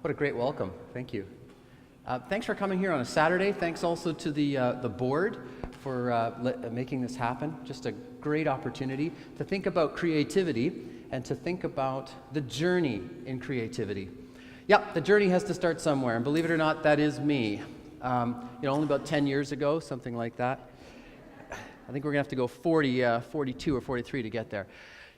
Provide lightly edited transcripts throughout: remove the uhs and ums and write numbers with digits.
What a great welcome. Thank you. Thanks for coming here on a Saturday. Thanks also to the board for making this happen. Just a great opportunity to think about creativity and to think about the journey in creativity. Yep, the journey has to start somewhere, and believe it or not, that is me. Only about 10 years ago, something like that. I think we're going to have to go 42 or 43 to get there.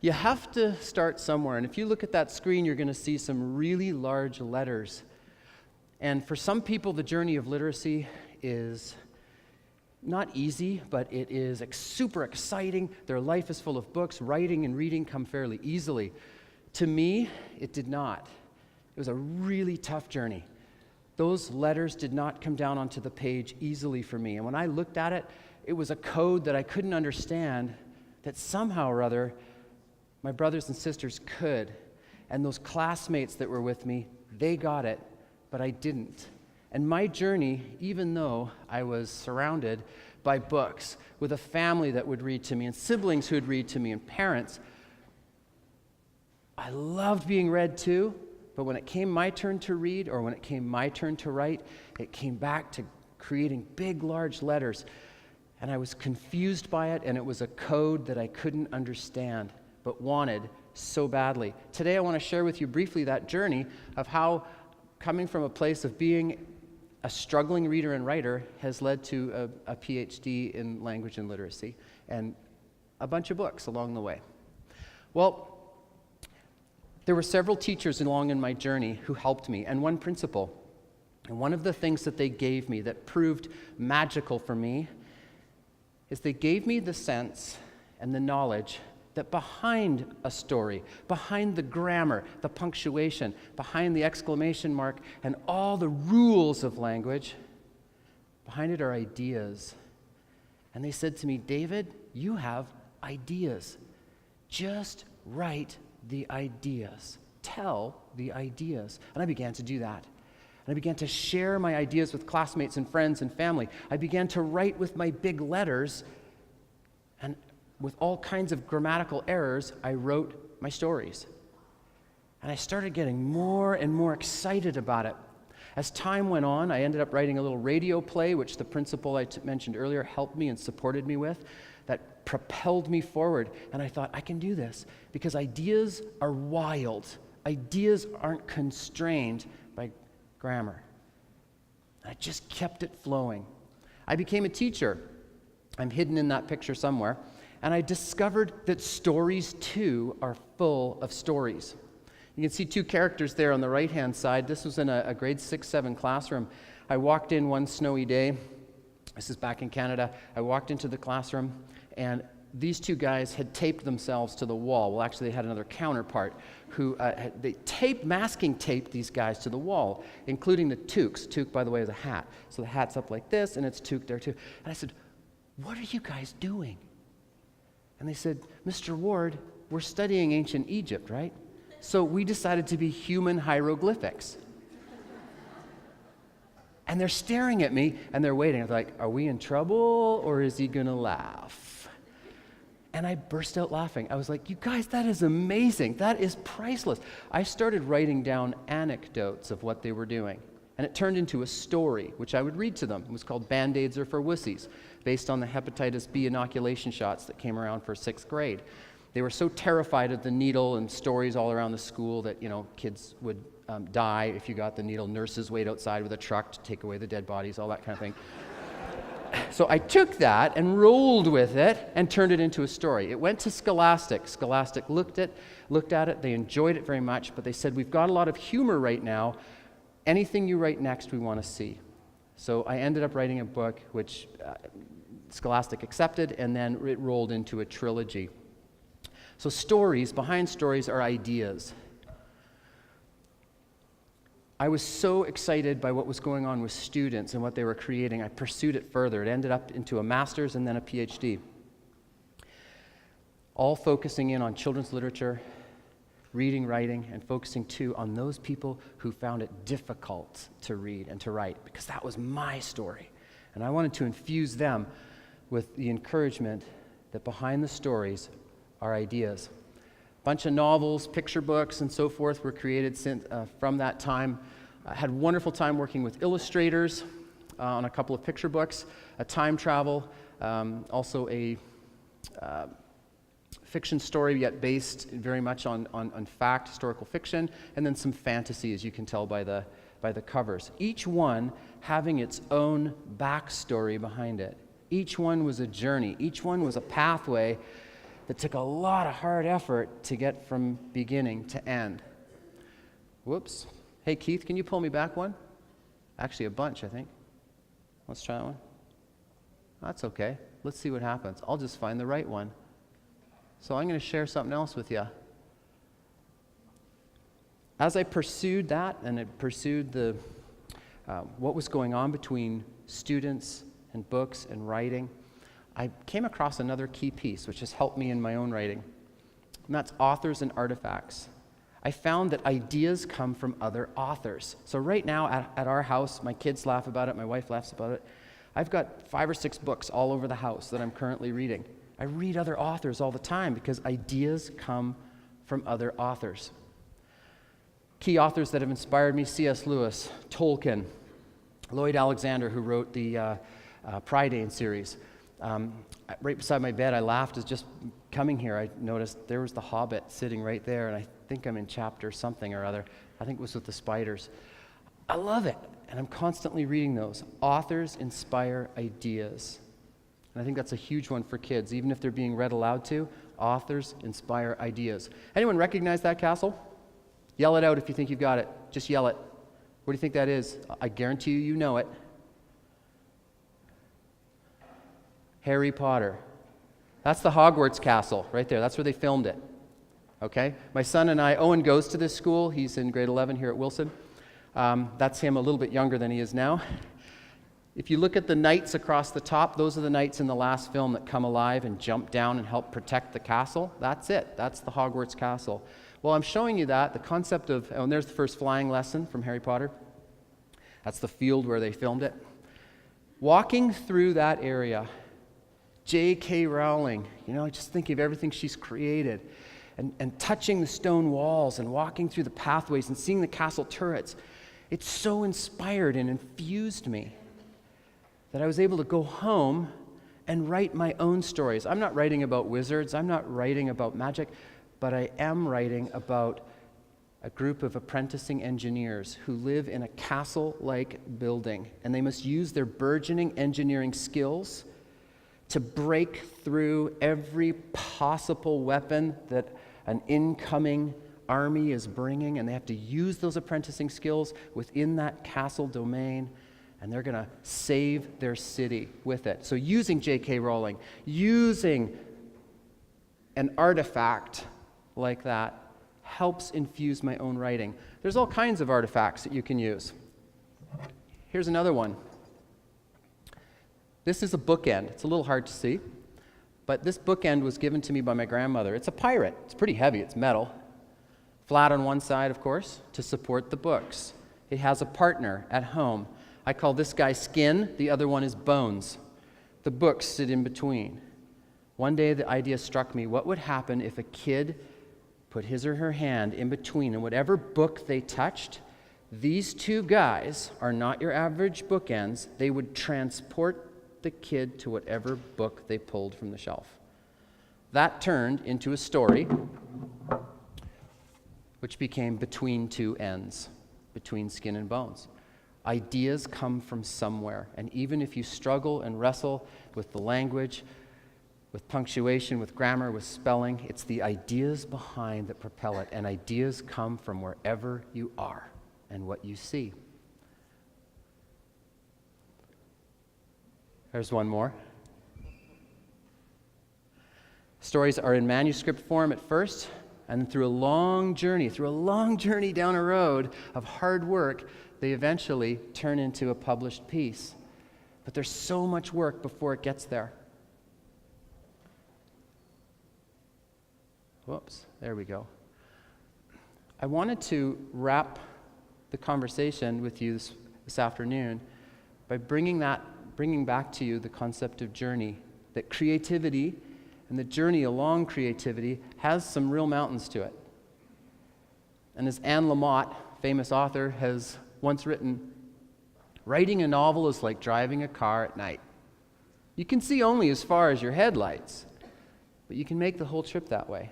You have to start somewhere, and if you look at that screen, you're going to see some really large letters. And for some people, the journey of literacy is not easy, but it is super exciting. Their life is full of books. Writing and reading come fairly easily. To me, it did not. It was a really tough journey. Those letters did not come down onto the page easily for me. And when I looked at it, it was a code that I couldn't understand, that somehow or other my brothers and sisters could. And those classmates that were with me, they got it, but I didn't. And my journey, even though I was surrounded by books, with a family that would read to me, and siblings who would read to me, and parents, I loved being read to, but when it came my turn to read, or when it came my turn to write, it came back to creating big, large letters. And I was confused by it, and it was a code that I couldn't understand, but wanted so badly. Today I want to share with you briefly that journey of how coming from a place of being a struggling reader and writer has led to a PhD in language and literacy and a bunch of books along the way. Well, there were several teachers along in my journey who helped me, and one principal. And one of the things that they gave me that proved magical for me is they gave me the sense and the knowledge that behind a story, behind the grammar, the punctuation, behind the exclamation mark, and all the rules of language, behind it are ideas. And they said to me, David, you have ideas. Just write the ideas. Tell the ideas. And I began to do that. And I began to share my ideas with classmates and friends and family. I began to write with my big letters, and with all kinds of grammatical errors, I wrote my stories. And I started getting more and more excited about it. As time went on, I ended up writing a little radio play, which the principal I mentioned earlier helped me and supported me with, that propelled me forward. And I thought, I can do this, because ideas are wild. Ideas aren't constrained by grammar. I just kept it flowing. I became a teacher. I'm hidden in that picture somewhere. And I discovered that stories, too, are full of stories. You can see two characters there on the right-hand side. This was in a grade 6-7 classroom. I walked in one snowy day. This is back in Canada. I walked into the classroom, and these two guys had taped themselves to the wall. Well, actually, they had another counterpart who masking taped these guys to the wall, including the toques. Toque, by the way, is a hat. So the hat's up like this, and it's toque there, too. And I said, what are you guys doing? And they said, Mr. Ward, we're studying ancient Egypt, right? So we decided to be human hieroglyphics. And they're staring at me, and they're waiting. I'm like, are we in trouble, or is he going to laugh? And I burst out laughing. I was like, you guys, that is amazing. That is priceless. I started writing down anecdotes of what they were doing. And it turned into a story, which I would read to them. It was called Band-Aids Are for Wussies, based on the hepatitis B inoculation shots that came around for 6th grade. They were so terrified of the needle and stories all around the school that, kids would die if you got the needle. Nurses wait outside with a truck to take away the dead bodies, all that kind of thing. So I took that and rolled with it and turned it into a story. It went to Scholastic. Scholastic looked at it. They enjoyed it very much, but they said, we've got a lot of humor right now. Anything you write next, we want to see. So I ended up writing a book which Scholastic accepted, and then it rolled into a trilogy. So stories, behind stories, are ideas. I was so excited by what was going on with students and what they were creating. I pursued it further. It ended up into a master's and then a PhD. All focusing in on children's literature, reading, writing, and focusing too on those people who found it difficult to read and to write, because that was my story. And I wanted to infuse them with the encouragement that behind the stories are ideas. A bunch of novels, picture books, and so forth were created from that time. I had a wonderful time working with illustrators on a couple of picture books, a time travel, also a fiction story, yet based very much on fact, historical fiction, and then some fantasy, as you can tell by the covers. Each one having its own backstory behind it. Each one was a journey. Each one was a pathway that took a lot of hard effort to get from beginning to end. Whoops. Hey, Keith, can you pull me back one? Actually, a bunch, I think. Let's try that one. That's okay. Let's see what happens. I'll just find the right one. So I'm going to share something else with you. As I pursued that, and I pursued what was going on between students and books and writing, I came across another key piece which has helped me in my own writing, and that's authors and artifacts. I found that ideas come from other authors. So right now at our house, my kids laugh about it, my wife laughs about it. I've got 5 or 6 books all over the house that I'm currently reading. I read other authors all the time because ideas come from other authors. Key authors that have inspired me: C.S. Lewis, Tolkien, Lloyd Alexander, who wrote the Prydain series. Right beside my bed, I laughed as just coming here. I noticed there was The Hobbit sitting right there, and I think I'm in chapter something or other. I think it was with the spiders. I love it, and I'm constantly reading those. Authors inspire ideas, and I think that's a huge one for kids. Even if they're being read aloud to, authors inspire ideas. Anyone recognize that castle? Yell it out if you think you've got it. Just yell it. What do you think that is? I guarantee you know it. Harry Potter. That's the Hogwarts castle right there. That's where they filmed it. Okay? My son and I, Owen goes to this school. He's in grade 11 here at Wilson. That's him a little bit younger than he is now. If you look at the knights across the top, those are the knights in the last film that come alive and jump down and help protect the castle. That's it. That's the Hogwarts castle. Well, I'm showing you that, the concept of, and there's the first flying lesson from Harry Potter. That's the field where they filmed it. Walking through that area, J.K. Rowling, just think of everything she's created, and touching the stone walls and walking through the pathways and seeing the castle turrets. It so inspired and infused me that I was able to go home and write my own stories. I'm not writing about wizards, I'm not writing about magic, but I am writing about a group of apprenticing engineers who live in a castle-like building, and they must use their burgeoning engineering skills to break through every possible weapon that an incoming army is bringing, and they have to use those apprenticing skills within that castle domain, and they're going to save their city with it. So using J.K. Rowling, using an artifact like that helps infuse my own writing. There's all kinds of artifacts that you can use. Here's another one. This is a bookend. It's a little hard to see, but this bookend was given to me by my grandmother. It's a pirate. It's pretty heavy. It's metal. Flat on one side, of course, to support the books. It has a partner at home. I call this guy Skin. The other one is Bones. The books sit in between. One day the idea struck me, what would happen if a kid put his or her hand in between, and whatever book they touched, these two guys are not your average bookends. They would transport the kid to whatever book they pulled from the shelf. That turned into a story which became Between Two Ends, Between Skin and Bones. Ideas come from somewhere, and even if you struggle and wrestle with the language, with punctuation, with grammar, with spelling, it's the ideas behind that propel it, and ideas come from wherever you are and what you see. There's one more. Stories are in manuscript form at first, and then through a long journey down a road of hard work, they eventually turn into a published piece. But there's so much work before it gets there. Whoops, there we go. I wanted to wrap the conversation with you this afternoon by bringing back to you the concept of journey, that creativity and the journey along creativity has some real mountains to it. And as Lamott, famous author, has once written, "Writing a novel is like driving a car at night. You can see only as far as your headlights, but you can make the whole trip that way."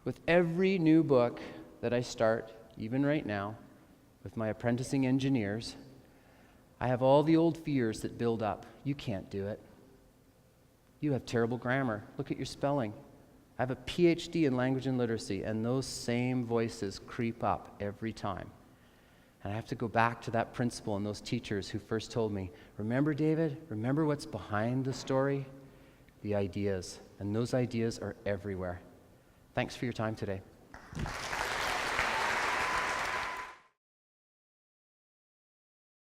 With every new book that I start, even right now, with my apprenticing engineers, I have all the old fears that build up. You can't do it. You have terrible grammar. Look at your spelling. I have a PhD in language and literacy, and those same voices creep up every time. And I have to go back to that principal and those teachers who first told me, "Remember, David, remember what's behind the story?" The ideas. And those ideas are everywhere. Thanks for your time today.